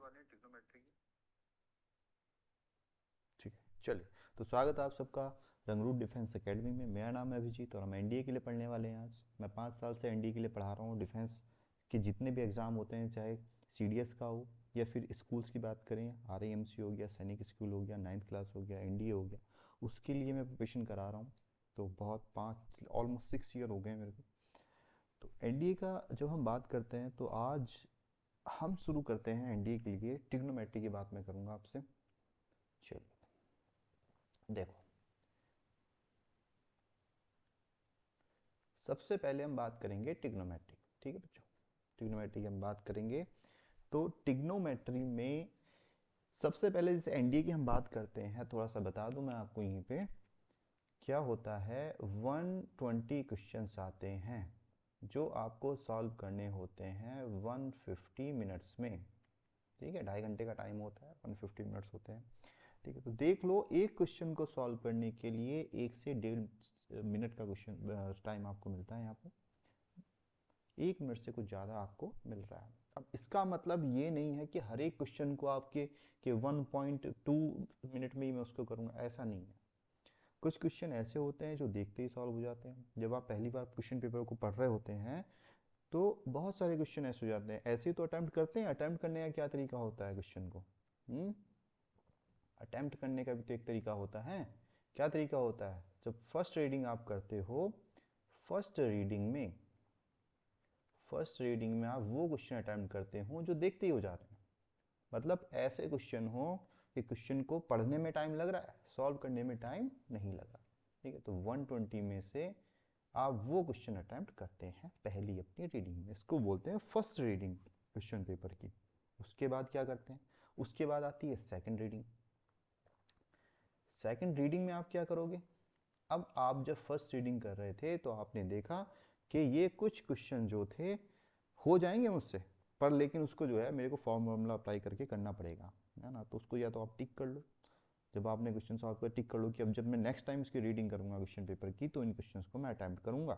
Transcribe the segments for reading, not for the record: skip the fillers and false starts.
वाले हैं ट्रिग्नोमेट्री की। ठीक है, चलिए। तो स्वागत है आप सबका रंगरूट डिफेंस एकेडमी में। मेरा नाम है अभिजीत और हम एनडीए के लिए पढ़ने वाले हैं। आज मैं 5 साल से एनडीए के लिए पढ़ा रहा हूँ। डिफेंस के जितने भी एग्ज़ाम होते हैं, चाहे सीडीएस का हो या फिर स्कूल्स की बात करें, आरआईएमसी हो गया, सैनिक स्कूल हो गया, 9th क्लास हो गया, एनडीए हो गया, उसके लिए मैं प्रिपरेशन करा रहा हूँ। तो बहुत 5 ऑलमोस्ट 6 ईयर हो गए मेरे को। तो एनडीए का जब हम बात करते हैं तो आज हम शुरू करते हैं एनडीए के लिए ट्रिग्नोमेट्री की बात मैं करूँगा आपसे। चलिए, देखो, सबसे पहले हम बात करेंगे ट्रिग्नोमेट्री। ठीक है बच्चों, ट्रिग्नोमेट्री की हम बात करेंगे। तो ट्रिग्नोमेट्री में सबसे पहले जैसे एनडीए की हम बात करते हैं, थोड़ा सा बता दूं मैं आपको यहीं पे क्या होता है। 120 क्वेश्चंस आते हैं जो आपको सॉल्व करने होते हैं 150 मिनट्स में। ठीक है, 2.5 घंटे का टाइम होता है, 150 मिनट्स होते हैं। ठीक है, तो देख लो, एक क्वेश्चन को सॉल्व करने के लिए 1 से 1.5 मिनट का क्वेश्चन टाइम आपको मिलता है यहाँ पे। 1 मिनट से कुछ ज़्यादा आपको मिल रहा है। अब इसका मतलब ये नहीं है कि हर एक क्वेश्चन को आपके 1.2 मिनट में ही मैं उसको करूँगा, ऐसा नहीं है। कुछ क्वेश्चन ऐसे होते हैं जो देखते ही सॉल्व हो जाते हैं। जब आप पहली बार क्वेश्चन पेपर को पढ़ रहे होते हैं तो बहुत सारे क्वेश्चन ऐसे हो जाते हैं। ऐसे ही तो अटैम्प्ट करते हैं। अटैम्प्ट करने का क्या तरीका होता है क्वेश्चन को? अटैम्प्ट करने का भी तो एक तरीका होता है। क्या तरीका होता है? जब फर्स्ट रीडिंग आप करते हो, फर्स्ट रीडिंग में फर्स्ट रीडिंग में आप वो क्वेश्चन अटैम्प्ट करते हो जो देखते ही हो जा रहे हैं। मतलब ऐसे क्वेश्चन हो कि क्वेश्चन को पढ़ने में टाइम लग रहा है, सॉल्व करने में टाइम नहीं लगा। ठीक है, तो 120 में से आप वो क्वेश्चन अटैम्प्ट करते हैं पहली अपनी रीडिंग में। इसको बोलते हैं फर्स्ट रीडिंग क्वेश्चन पेपर की। उसके बाद क्या करते हैं? उसके बाद आती है सेकंड रीडिंग। सेकंड रीडिंग में आप क्या करोगे? अब आप जब फर्स्ट रीडिंग कर रहे थे तो आपने देखा कि ये कुछ क्वेश्चन जो थे हो जाएंगे मुझसे, पर लेकिन उसको जो है मेरे को फॉर्मूला अप्लाई करके करना पड़ेगा, है ना। तो उसको या तो आप टिक कर लो। जब आपने क्वेश्चन सॉल्व कर टिक कर लो कि अब जब मैं नेक्स्ट टाइम इसकी रीडिंग करूंगा क्वेश्चन पेपर की तो इन क्वेश्चंस को मैं अटैम्प्ट करूंगा।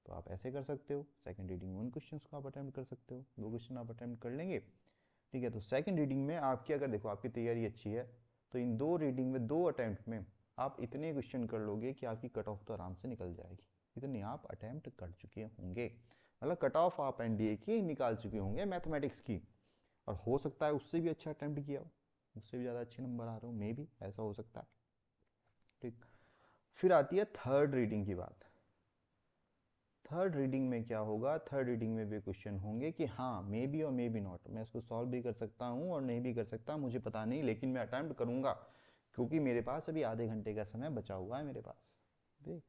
तो आप ऐसे कर सकते हो। सेकंड रीडिंग में उन क्वेश्चंस को आप अटैम्प्ट कर सकते हो, 2 क्वेश्चन आप अटैम्प्ट कर लेंगे। ठीक है, तो सेकंड रीडिंग में आपकी अगर देखो आपकी तैयारी अच्छी है तो इन 2 रीडिंग में 2 अटैम्प्ट में आप इतने क्वेश्चन कर लोगे कि आपकी कट ऑफ तो आराम से निकल जाएगी। इतने आप अटैम्प्ट कर चुके होंगे, मतलब कट ऑफ आप एनडीए की निकाल चुके होंगे मैथमेटिक्स की। और हो सकता है उससे भी अच्छा अटैम्प्ट किया हो, उससे भी ज़्यादा अच्छे नंबर आ रहे हो, मे भी ऐसा हो सकता है। ठीक, फिर आती है थर्ड रीडिंग की बात। थर्ड रीडिंग में क्या होगा? थर्ड रीडिंग में भी क्वेश्चन होंगे कि हाँ, मे बी और मे बी नॉट, मैं इसको सॉल्व भी कर सकता हूँ और नहीं भी कर सकता, मुझे पता नहीं, लेकिन मैं अटैम्प्ट करूँगा क्योंकि मेरे पास अभी आधे घंटे का समय बचा हुआ है मेरे पास। देख,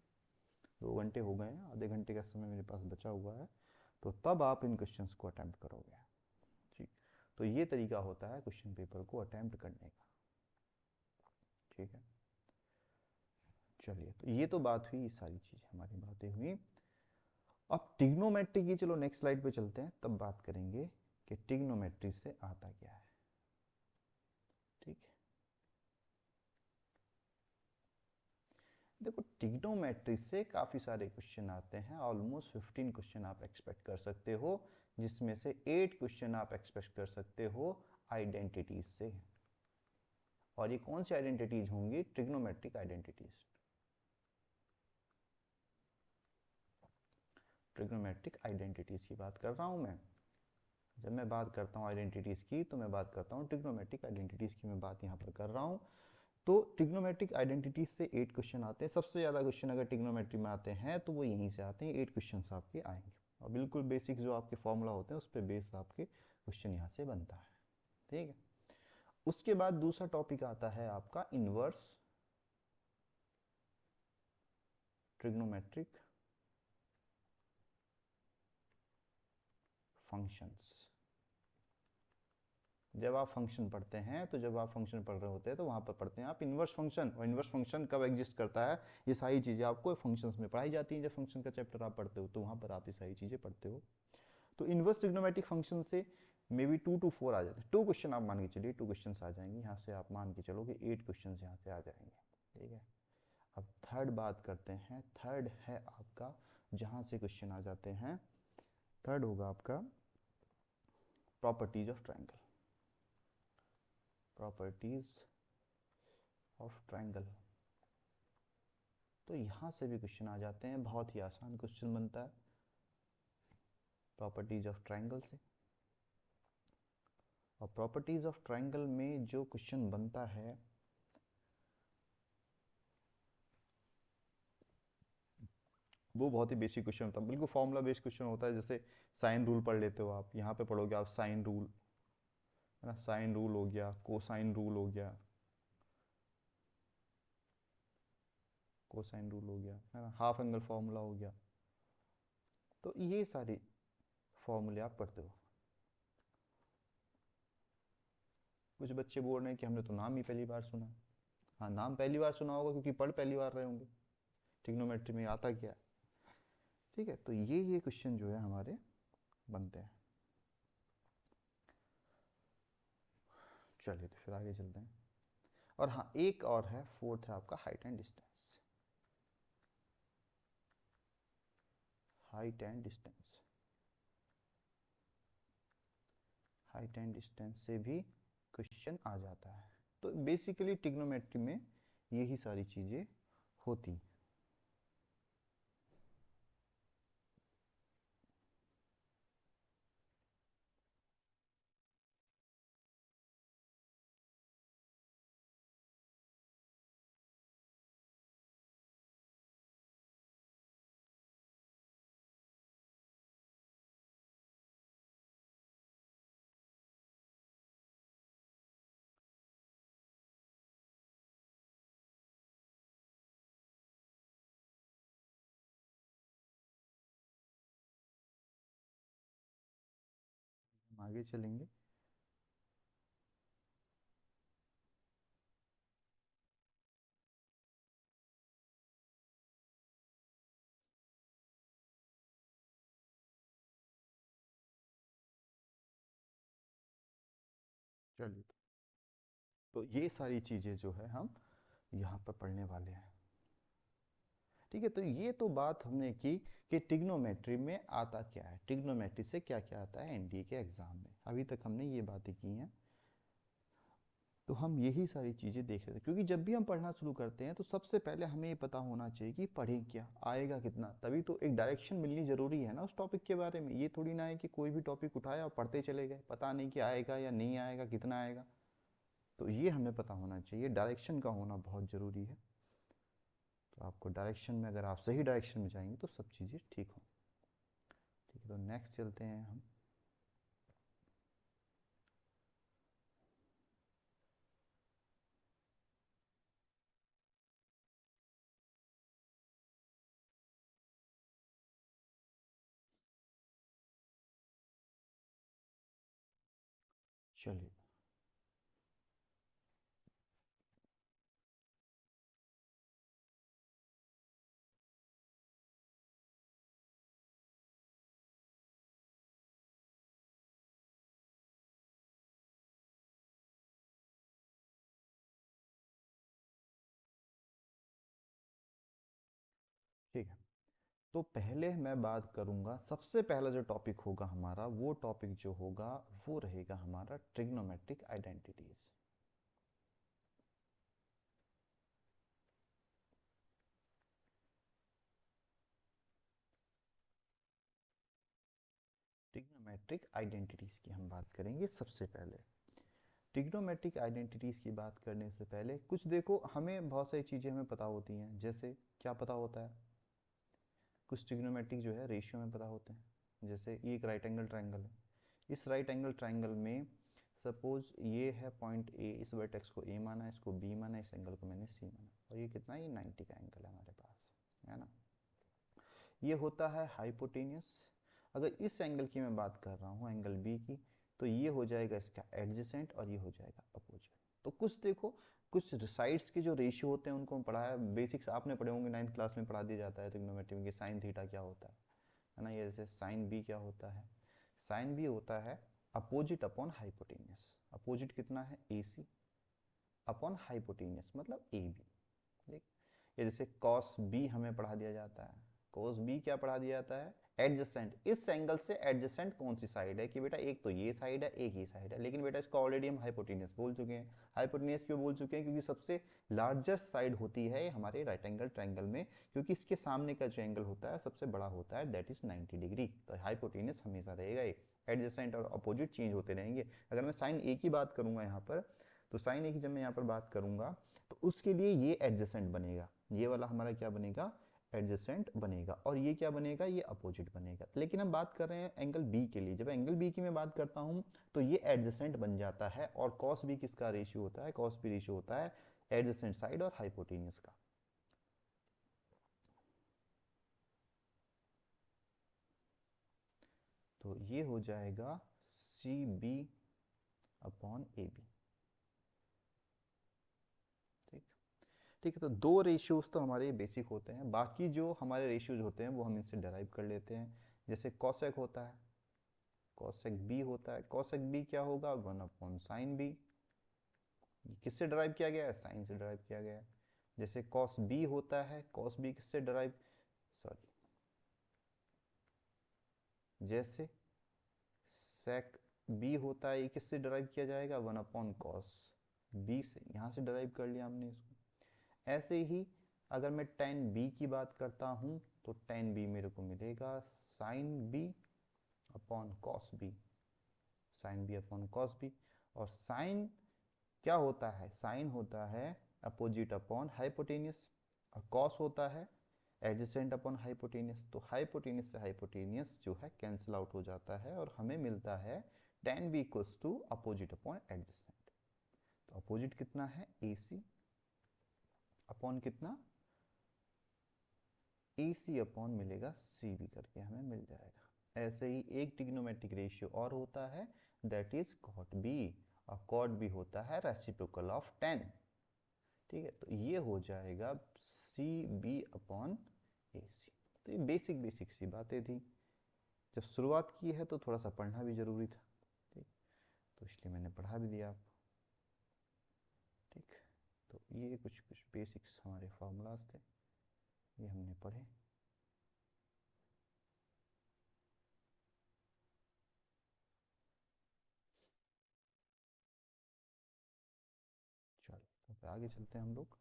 2 घंटे हो गए हैं, आधे घंटे का समय मेरे पास बचा हुआ है, तो तब आप इन क्वेश्चंस को अटैम्प्ट करोगे। ठीक, तो ये तरीका होता है क्वेश्चन पेपर को अटैम्प्ट करने का। ठीक है, चलिए, तो ये तो बात हुई, सारी चीज़ें हमारी बातें हुई। अब टिग्नोमेट्री की, चलो नेक्स्ट स्लाइड पे चलते हैं, तब बात करेंगे कि टिग्नोमेट्री से आता क्या है। ठीक है, देखो, टिग्नोमेट्री से काफ़ी सारे क्वेश्चन आते हैं। ऑलमोस्ट 15 क्वेश्चन आप एक्सपेक्ट कर सकते हो, जिसमें से 8 क्वेश्चन आप एक्सपेक्ट कर सकते हो आइडेंटिटीज से। और ये कौन सी आइडेंटिटीज होंगी? Trigonometric identities. ट्रिग्नोमेट्रिक आइडेंटिटीज की बात कर रहा हूँ मैं। जब मैं बात करता हूँ आइडेंटिटीज की तो मैं बात करता हूँ ट्रिग्नोमेट्रिक आइडेंटिटीज की, मैं बात यहाँ पर कर रहा हूँ। तो ट्रिग्नोमेट्रिक आइडेंटिटीज से 8 क्वेश्चन आते हैं। सबसे ज़्यादा क्वेश्चन अगर ट्रिग्नोमेट्री में आते हैं तो वो यहीं से आते हैं, 8 क्वेश्चन आपके आएंगे। और बिल्कुल बेसिक जो आपके फॉर्मूला होते हैं उस पर बेस आपके क्वेश्चन यहाँ से बनता है। ठीक है, उसके बाद दूसरा टॉपिक आता है आपका इनवर्स ट्रिग्नोमेट्रिक फंक्शंस। जब आप फंक्शन पढ़ते हैं, तो जब आप फंक्शन पढ़ रहे होते हैं तो वहाँ पर पढ़ते हैं आप इन्वर्स फंक्शन। और इन्वर्स फंक्शन कब एग्जिस्ट करता है, ये सारी चीज़ें आपको फंक्शंस में पढ़ाई जाती हैं। जब फंक्शन का चैप्टर आप पढ़ते हो तो वहाँ पर आप ये सारी चीज़ें पढ़ते हो। तो इन्वर्स ट्रिग्नोमेट्रिक फंक्शन से मे बी 2 to 4 आ जाते हैं। 2 क्वेश्चन आप मान के चलिए, 2 क्वेश्चन आ जाएंगे यहाँ से। आप मान के चलो कि 8 क्वेश्चन यहाँ से आ जाएंगे। ठीक है, अब थर्ड बात करते हैं। थर्ड है आपका, जहाँ से क्वेश्चन आ जाते हैं, थर्ड होगा आपका properties of triangle. Properties of triangle. तो यहाँ से भी क्वेश्चन आ जाते हैं, बहुत ही आसान क्वेश्चन बनता है प्रॉपर्टीज ऑफ ट्राइंगल से। और प्रॉपर्टीज ऑफ ट्राइंगल में जो क्वेश्चन बनता है वो बहुत ही बेसिक क्वेश्चन होता है, बिल्कुल फॉर्मूला बेस्ड क्वेश्चन होता है। जैसे साइन रूल पढ़ लेते हो आप, यहाँ पे पढ़ोगे आप साइन रूल, है ना, साइन रूल हो गया, कोसाइन रूल हो गया, कोसाइन रूल हो गया, है ना, हाफ एंगल फॉर्मूला हो गया। तो ये सारी फॉर्मूले आप पढ़ते हो। कुछ बच्चे बोल रहे हैं कि हमने तो नाम ही पहली बार सुना। हाँ, नाम पहली बार सुना होगा क्योंकि पढ़ पहली बार रहे होंगे ट्रिग्नोमेट्री में आता क्या है। ठीक है, तो ये क्वेश्चन जो है हमारे बनते हैं। चलिए तो फिर आगे चलते हैं। और हाँ, एक और है, फोर्थ है आपका height and distance. Height and distance, height and distance से भी क्वेश्चन आ जाता है। तो बेसिकली ट्रिग्नोमेट्री में यही सारी चीज़ें होती। हम आगे चलेंगे। चलिए, तो ये सारी चीज़ें जो है हम यहाँ पर पढ़ने वाले हैं। ठीक है, तो ये तो बात हमने की कि ट्रिग्नोमेट्री में आता क्या है, ट्रिग्नोमेट्री से क्या क्या आता है एनडीए के एग्जाम में। अभी तक हमने ये बातें की हैं। तो हम यही सारी चीज़ें देख रहे थे, क्योंकि जब भी हम पढ़ना शुरू करते हैं तो सबसे पहले हमें ये पता होना चाहिए कि पढ़ें क्या, आएगा कितना, तभी तो एक डायरेक्शन मिलनी ज़रूरी है ना उस टॉपिक के बारे में। ये थोड़ी ना है कि कोई भी टॉपिक उठाया और पढ़ते चले गए, पता नहीं कि आएगा या नहीं आएगा, कितना आएगा। तो ये हमें पता होना चाहिए, डायरेक्शन का होना बहुत ज़रूरी है। तो आपको डायरेक्शन में, अगर आप सही डायरेक्शन में जाएंगे तो सब चीज़ें ठीक हों। ठीक है, तो नेक्स्ट चलते हैं हम। चलिए, ठीक है, तो पहले मैं बात करूंगा, सबसे पहला जो टॉपिक होगा हमारा, वो टॉपिक जो होगा वो रहेगा हमारा ट्रिग्नोमेट्रिक आइडेंटिटीज। ट्रिग्नोमेट्रिक आइडेंटिटीज की हम बात करेंगे सबसे पहले। ट्रिग्नोमेट्रिक आइडेंटिटीज की बात करने से पहले कुछ देखो, हमें बहुत सारी चीज़ें हमें पता होती हैं। जैसे क्या पता होता है, कुछ ट्रिग्नोमेट्रिक जो है रेशियो में पता होते हैं। जैसे ये एक राइट एंगल ट्राइंगल है, इस राइट एंगल ट्राइंगल में सपोज ये है पॉइंट ए, इस वर्टेक्स को ए माना, इसको बी माना, इस एंगल को मैंने सी माना, और ये कितना, ये 90 का एंगल है हमारे पास, है ना। ये होता है हाइपोटेनियस। अगर इस एंगल की मैं बात कर रहा हूँ, एंगल बी की, तो ये हो जाएगा इसका एडजेसेंट और ये हो जाएगा अपोजिट। तो कुछ देखो, कुछ साइड्स के जो रेशियो होते हैं उनको हम पढ़ा है, बेसिक्स आपने पढ़े होंगे, 9th क्लास में पढ़ा दिया जाता है ट्रिग्नोमेट्री में कि साइन थीटा क्या होता है ना। ये जैसे साइन बी क्या होता है, साइन बी होता है अपोजिट अपॉन हाइपोटेनियस। अपोजिट कितना है, ए सी अपॉन हाइपोटेनियस मतलब ए बी। ठीक, ये जैसे कॉस बी हमें पढ़ा दिया जाता है, कॉस बी क्या पढ़ा दिया जाता है, एडजेसेंट, इस एंगल से एडजेसेंट कौन सी साइड है, कि बेटा एक तो ये साइड है एक ही साइड है, लेकिन बेटा इसको ऑलरेडी हम हाइपोटेनियस बोल चुके हैं। हाइपोटेनियस क्यों बोल चुके हैं, क्योंकि सबसे लार्जेस्ट साइड होती है हमारे राइट एंगल ट्रायंगल में, क्योंकि इसके सामने का जो एंगल होता है सबसे बड़ा होता है, दैट इज 90 डिग्री। तो हाइपोटेनियस हमेशा रहेगा ये, एडजेसेंट और अपोजिट चेंज होते रहेंगे। अगर मैं साइन ए की बात करूंगा यहाँ पर, तो साइन ए की जब मैं यहाँ पर बात करूंगा तो उसके लिए ये एडजेसेंट बनेगा, ये वाला हमारा क्या बनेगा, एडजेसेंट बनेगा, और ये क्या बनेगा, ये अपोजिट बनेगा। लेकिन हम बात कर रहे हैं एंगल बी के लिए, जब एंगल बी की मैं बात करता हूं तो ये एडजेसेंट बन जाता है, और कॉस बी किसका रेशियो होता है, कॉस बी रेशियो होता है एडजेसेंट साइड और हाइपोटेनियस का। तो ये हो जाएगा C B upon A B. ठीक, ठीक है। तो दो रेशियोज तो हमारे बेसिक होते हैं, बाकी जो हमारे रेशियोज होते हैं वो हम इनसे डेराइव कर लेते हैं। जैसे कॉसेक होता है, कॉसेक बी होता है, कॉसेक बी क्या होगा, 1/sin बी। किससे डराइव किया गया है, साइन से डराइव किया गया है। जैसे कॉस बी होता है, कॉस बी किससे डराइव, सॉरी, जैसे सेक बी होता है, ये किससे डराइव किया जाएगा, 1/cos बी से, यहाँ से डराइव कर लिया हमने इसको। ऐसे ही अगर मैं tan बी की बात करता हूँ तो tan बी मेरे को मिलेगा sin B upon cos B, sine B upon cos B. और साइन क्या होता है, साइन होता है अपोजिट अपॉन हाइपोटेनियस, और कॉस होता है एडजेसेंट अपॉन हाइपोटेनियस। तो हाइपोटेनियस से हाइपोटेनियस जो है कैंसिल आउट हो जाता है, और हमें मिलता है tan b equals to opposite upon adjacent. तो अपोजिट कितना है, ए सी अपॉन कितना, ए सी अपॉन मिलेगा सी बी करके हमें मिल जाएगा। ऐसे ही एक ट्रिग्नोमेट्रिक रेशियो और होता है, दैट इज कॉट बी, और कॉट बी होता है रेसिप्रोकल ऑफ tan। ठीक है, तो ये हो जाएगा सी बी अपॉन ए सी। तो ये बेसिक बेसिक सी बातें थी, जब शुरुआत की है तो थोड़ा सा पढ़ना भी जरूरी था। ठीक, तो इसलिए मैंने पढ़ा भी दिया आपको। ठीक, तो ये कुछ कुछ बेसिक्स हमारे फार्मूलाज थे, ये हमने पढ़े। चलो तो आगे चलते हैं हम लोग।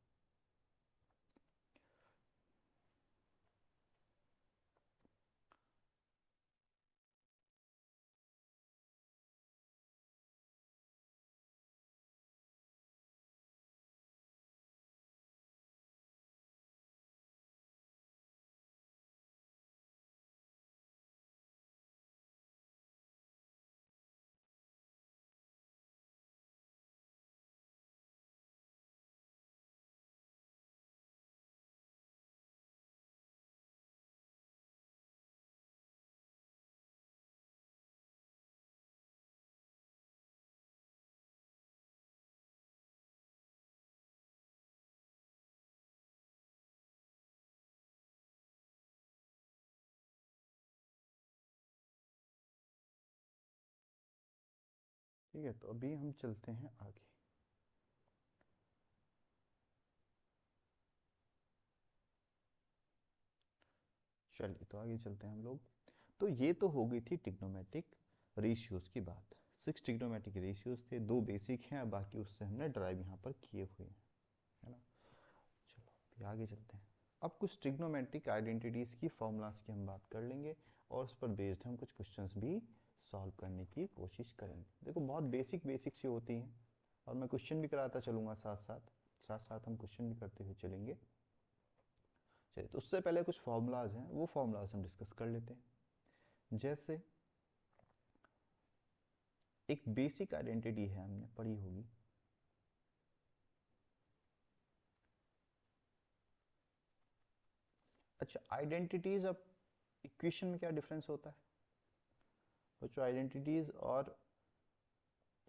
ठीक है, तो अभी हम चलते हैं आगे। चलिए तो आगे चलते हैं हम लोग। तो ये तो हो गई थी ट्रिग्नोमेट्रिक रेशियोज की बात। 6 ट्रिग्नोमेट्रिक रेशियोज थे, 2 बेसिक हैं, बाकी उससे हमने ड्राइव यहाँ पर किए हुए हैं, है ना। चलो अभी आगे चलते हैं। अब कुछ ट्रिग्नोमेट्रिक आइडेंटिटीज़ की फॉर्मूलाज की हम बात कर लेंगे, और उस पर बेस्ड हम कुछ क्वेश्चंस भी सॉल्व करने की कोशिश करेंगे। देखो बहुत बेसिक बेसिक सी होती हैं, और मैं क्वेश्चन भी कराता चलूँगा साथ साथ हम क्वेश्चन भी करते हुए चलेंगे। चलिए, तो उससे पहले कुछ फॉर्मूलाज हैं, वो फॉर्मूलाज हम डिस्कस कर लेते हैं। जैसे एक बेसिक आइडेंटिटी है, हमने पढ़ी होगी, अच्छा आइडेंटिटीज ऑफ इक्वेशन में क्या डिफरेंस होता है बच्चों, आइडेंटिटीज और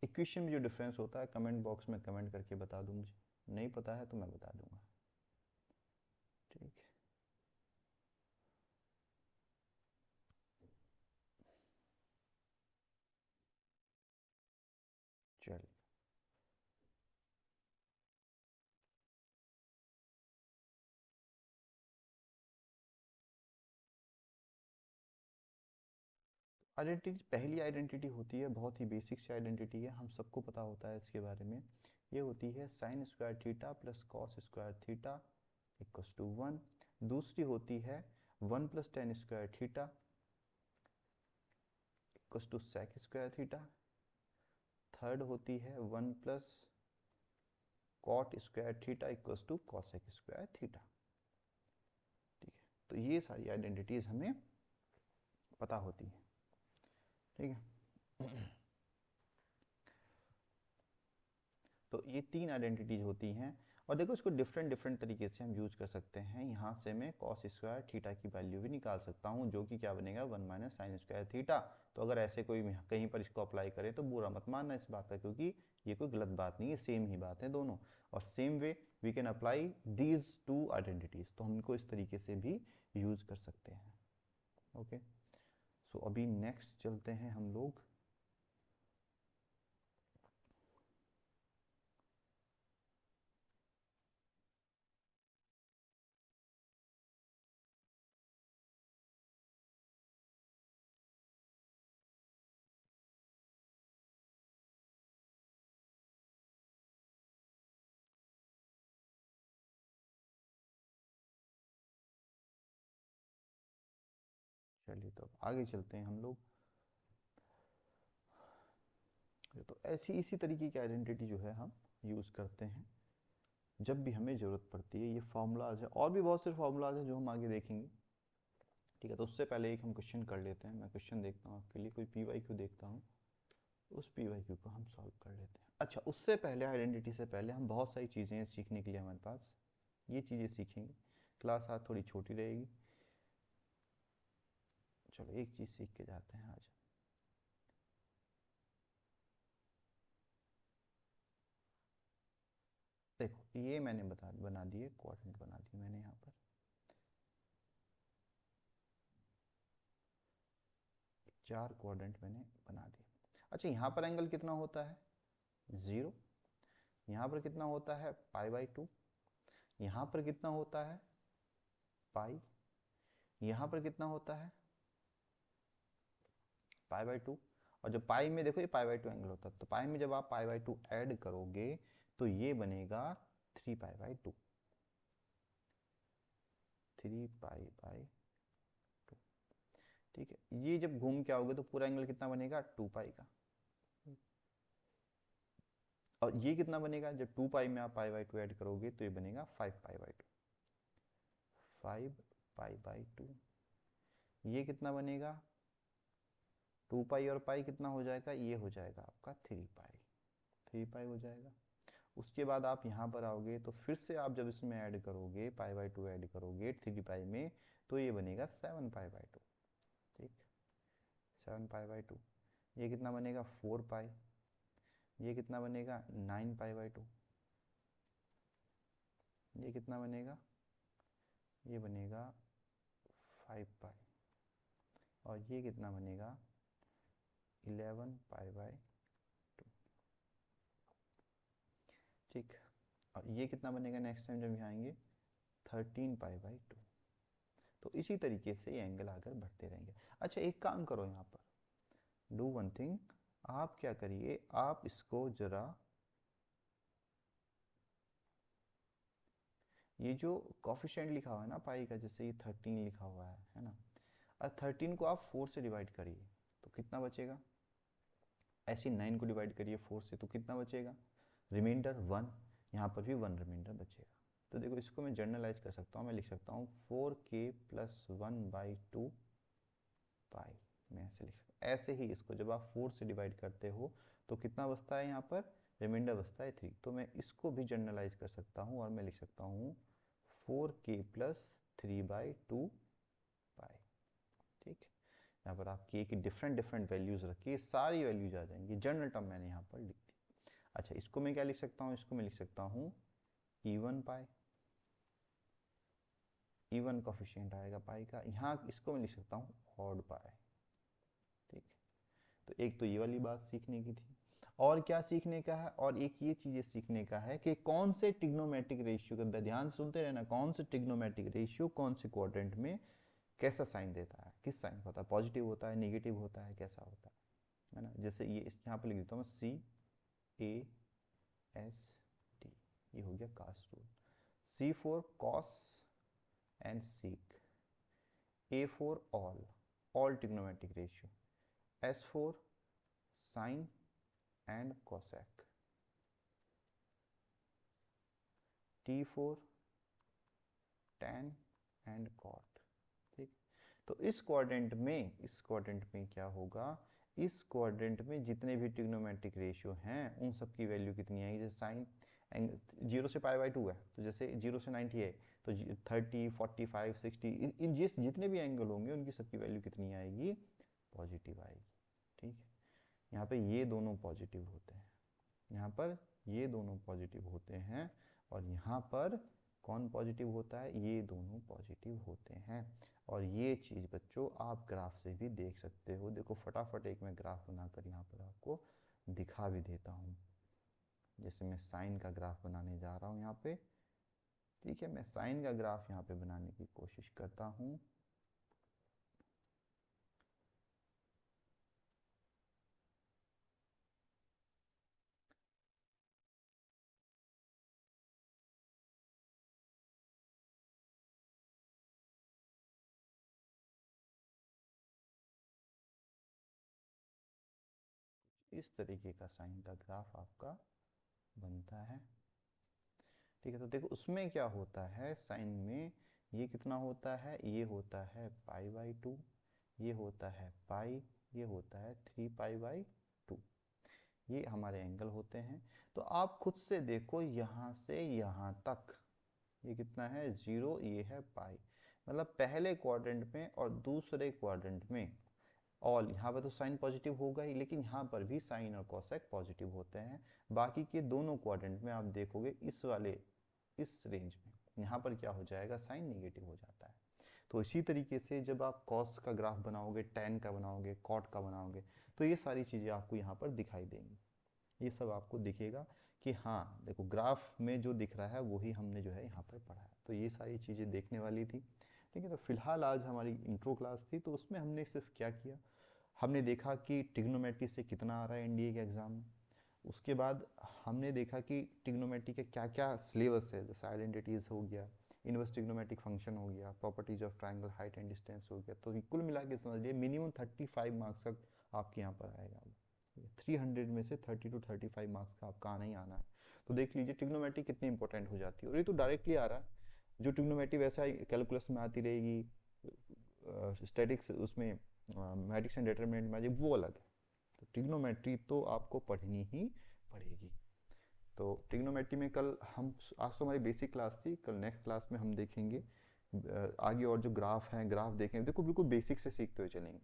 इक्वेशन में जो डिफरेंस होता है कमेंट बॉक्स में कमेंट करके बता दो, मुझे नहीं पता है तो मैं बता दूंगा। ठीक है, चलिए। आइडेंटिटी पहली आइडेंटिटी होती है, बहुत ही बेसिक सी आइडेंटिटी है, हम सबको पता होता है इसके बारे में। ये होती है sine square theta plus cos square theta equals to 1। दूसरी होती है 1 plus tan square theta equals to sec square theta. Third होती है 1 plus cot square theta equals to cosec square theta. ठीक है, तो ये सारी आइडेंटिटीज हमें पता होती है। ठीक है, तो ये तीन आइडेंटिटीज होती हैं। और देखो इसको डिफरेंट डिफरेंट तरीके से हम यूज कर सकते हैं। यहाँ से मैं कॉस स्क्वायर थीटा की वैल्यू भी निकाल सकता हूँ, जो कि क्या बनेगा 1 माइनस साइन स्क्वायर थीटा। तो अगर ऐसे कोई कहीं पर इसको अप्लाई करें तो बुरा मत मानना इस बात का, क्योंकि ये कोई गलत बात नहीं है, सेम ही बात है दोनों। और same way we can apply these two identities, तो हम इनको इस तरीके से भी यूज कर सकते हैं। ओके, सो अभी नेक्स्ट चलते हैं हम लोग। चलिए तो अब आगे चलते हैं हम लोग। तो ऐसी इसी तरीके की आइडेंटिटी जो है हम यूज़ करते हैं जब भी हमें ज़रूरत पड़ती है। ये फार्मूलाज है, और भी बहुत से फार्मूलाज हैं जो हम आगे देखेंगे। ठीक है, तो उससे पहले एक हम क्वेश्चन कर लेते हैं। मैं क्वेश्चन देखता हूँ आपके लिए, कोई पी वाई क्यू देखता हूँ, उस पी वाई क्यू को हम सॉल्व कर लेते हैं। अच्छा, उससे पहले आइडेंटिटी से पहले हम बहुत सारी चीज़ें हैं सीखने के लिए हमारे पास। ये चीज़ें सीखेंगे, क्लास आज थोड़ी छोटी रहेगी। चलो एक चीज़ सीख के जाते हैं आज। देखो ये मैंने बना दिए क्वाड्रेंट, बना दिए मैंने यहाँ पर। चार क्वाड्रेंट मैंने बना दिए। अच्छा, यहाँ पर एंगल कितना होता है 0। यहाँ पर कितना होता है π/2। यहाँ पर कितना होता है पाई। यहाँ पर कितना होता है π/2। और जब पाई में देखो ये π/2 एंगल होता है, तो पाई में जब आप π/2 ऐड करोगे तो ये बनेगा 3π/2। 3π/2। ठीक है, ये जब घूम के आओगे तो पूरा एंगल कितना बनेगा 2π का। और ये कितना बनेगा जब 2π में आप π/2 ऐड करोगे तो ये बनेगा 5π/2। 5π/2। ये कितना बनेगा 2π और पाई कितना हो जाएगा, ये हो जाएगा आपका 3π। 3π हो जाएगा। उसके बाद आप यहाँ पर आओगे तो फिर से आप जब इसमें ऐड करोगे π/2 ऐड करोगे 3π में, तो ये बनेगा 7π/2। ठीक, 7π/2। ये कितना बनेगा 4π। ये कितना बनेगा 9π/2। ये कितना बनेगा, ये बनेगा 5π। और ये कितना बनेगा 11π/2। ठीक, और ये कितना बनेगा नेक्स्ट टाइम जब यहाँ आएंगे 13π/2। तो इसी तरीके से ये एंगल आकर बढ़ते रहेंगे। अच्छा, एक काम करो, यहाँ पर डू वन थिंग, आप क्या करिए, आप इसको जरा ये जो कॉफिशिएंट लिखा हुआ है ना पाई का, जैसे ये 13 लिखा हुआ है ना, और 13 को आप 4 से डिवाइड करिए तो कितना बचेगा। ऐसे 9 को डिवाइड करिए 4 से तो कितना बचेगा, रिमाइंडर 1। यहाँ पर भी 1 रिमाइंडर बचेगा। तो देखो इसको मैं जर्नलाइज कर सकता हूँ, मैं लिख सकता हूँ 4k + 1/2 पाई। मैं ऐसे लिख सकता, ऐसे ही इसको जब आप 4 से डिवाइड करते हो तो कितना बचता है, यहाँ पर रिमाइंडर बचता है 3। तो मैं इसको भी जर्नलाइज कर सकता हूँ और मैं लिख सकता हूँ 4k + 3/2 पाई। ठीक, यहाँ पर आप k की डिफरेंट डिफरेंट वैल्यूज रखिए, सारी वैल्यूज आ जाएंगी। जनरल टर्म मैंने यहाँ पर लिख दी। अच्छा, इसको मैं क्या लिख सकता हूँ, इसको मैं लिख सकता हूँ even पाई। इवन कोफिशिएंट आएगा पाई का। यहाँ इसको मैं लिख सकता हूँ ऑड पाई। ठीक, तो एक तो ये वाली बात सीखने की थी। और क्या सीखने का है, और एक ये चीज़ें सीखने का है कि कौन से टिग्नोमेट्रिक रेशियो का, ध्यान सुनते रहना, कौन से टिग्नोमेट्रिक रेशियो कौन से क्वाड्रेंट में कैसा साइन देता है। किस साइन का होता है, पॉजिटिव होता है, नेगेटिव होता है, कैसा होता है ना। जैसे ये इस यहाँ पर लिख देता हूँ CAST, ये हो गया cast rule. C for cos and sec, A for all trigonometric ratio, S for sin and cosec, T for tan and cot। ठीक, तो इस क्वाड्रेंट में क्या होगा, इस क्वाड्रेंट में जितने भी ट्रिग्नोमेट्रिक रेशियो हैं उन सब की वैल्यू कितनी आएगी। जैसे साइन 0 से π/2 है, तो जैसे 0 से 90 है तो 30, 45, 60, इन जितने भी एंगल होंगे उनकी सबकी वैल्यू कितनी आएगी, पॉजिटिव आएगी। ठीक है, यहाँ पे ये दोनों पॉजिटिव होते हैं, यहाँ पर ये दोनों पॉजिटिव होते हैं, और यहाँ पर कौन पॉजिटिव होता है, ये दोनों पॉजिटिव होते हैं। और ये चीज़ बच्चों आप ग्राफ से भी देख सकते हो। देखो फटाफट एक मैं ग्राफ बनाकर यहाँ पर आपको दिखा भी देता हूँ। जैसे मैं साइन का ग्राफ बनाने जा रहा हूँ यहाँ पे। ठीक है, मैं साइन का ग्राफ यहाँ पे बनाने की कोशिश करता हूँ। इस तरीके का साइन का ग्राफ आपका बनता है। ठीक है, तो देखो उसमें क्या होता है, साइन में ये कितना होता है, ये होता है π/2, ये होता है पाई, ये होता है 3π/2, ये हमारे एंगल होते हैं। तो आप खुद से देखो यहाँ से यहाँ तक ये कितना है, 0, ये है पाई। मतलब पहले क्वाड्रेंट में और दूसरे क्वाड्रेंट में ऑल, यहाँ पर तो साइन पॉजिटिव होगा ही, लेकिन यहाँ पर भी साइन और कॉसेक पॉजिटिव होते हैं। बाकी के दोनों क्वाड्रेंट में आप देखोगे इस रेंज में यहाँ पर क्या हो जाएगा, साइन नेगेटिव हो जाता है। तो इसी तरीके से जब आप कॉस का ग्राफ बनाओगे, टैन का बनाओगे, कॉट का बनाओगे, तो ये सारी चीज़ें आपको यहाँ पर दिखाई देंगी। ये सब आपको दिखेगा कि हाँ देखो ग्राफ में जो दिख रहा है वही हमने जो है यहाँ पर पढ़ा है। तो ये सारी चीज़ें देखने वाली थी। ठीक है, तो फिलहाल आज हमारी इंट्रो क्लास थी, तो उसमें हमने सिर्फ क्या किया, हमने देखा कि ट्रिग्नोमेट्री से कितना आ रहा है एनडीए के एग्ज़ाम में। उसके बाद हमने देखा कि ट्रिग्नोमेट्री के क्या क्या सिलेबस है, जैसे आइडेंटिटीज़ हो गया, इनवर्स ट्रिग्नोमेट्रिक फंक्शन हो गया, properties of triangle, height and distance हो गया। तो कुल मिला के समझ लिए मिनिमम 35 मार्क्स तक आपके यहाँ पर आएगा। 300 में से 30 to 35 मार्क्स का आपका आना ही आना है। तो देख लीजिए ट्रिग्नोमेट्री कितनी इंपॉर्टेंट हो जाती है। और ये तो डायरेक्टली आ रहा है, जो ट्रिग्नोमेट्री वैसा कैलकुलस में आती रहेगी, स्टैटिक्स उसमें मैट्रिक्स एंड डिटरमिनेंट में आ जाए, वो अलग है। तो ट्रिग्नोमेट्री तो आपको पढ़नी ही पड़ेगी। तो ट्रिग्नोमेट्री में कल हम, आज तो हमारी बेसिक क्लास थी, कल नेक्स्ट क्लास में हम देखेंगे आगे और जो ग्राफ हैं, ग्राफ देखेंगे। देखो बिल्कुल बेसिक से सीखते हुए चलेंगे,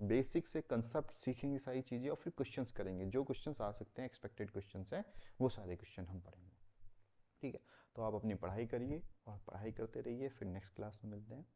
बेसिक से कंसेप्ट सीखेंगे सारी चीज़ें, और फिर क्वेश्चंस करेंगे। जो क्वेश्चंस आ सकते हैं, एक्सपेक्टेड क्वेश्चंस हैं, वो सारे क्वेश्चन हम पढ़ेंगे। ठीक है, तो आप अपनी पढ़ाई करिए और पढ़ाई करते रहिए। फिर नेक्स्ट क्लास में मिलते हैं।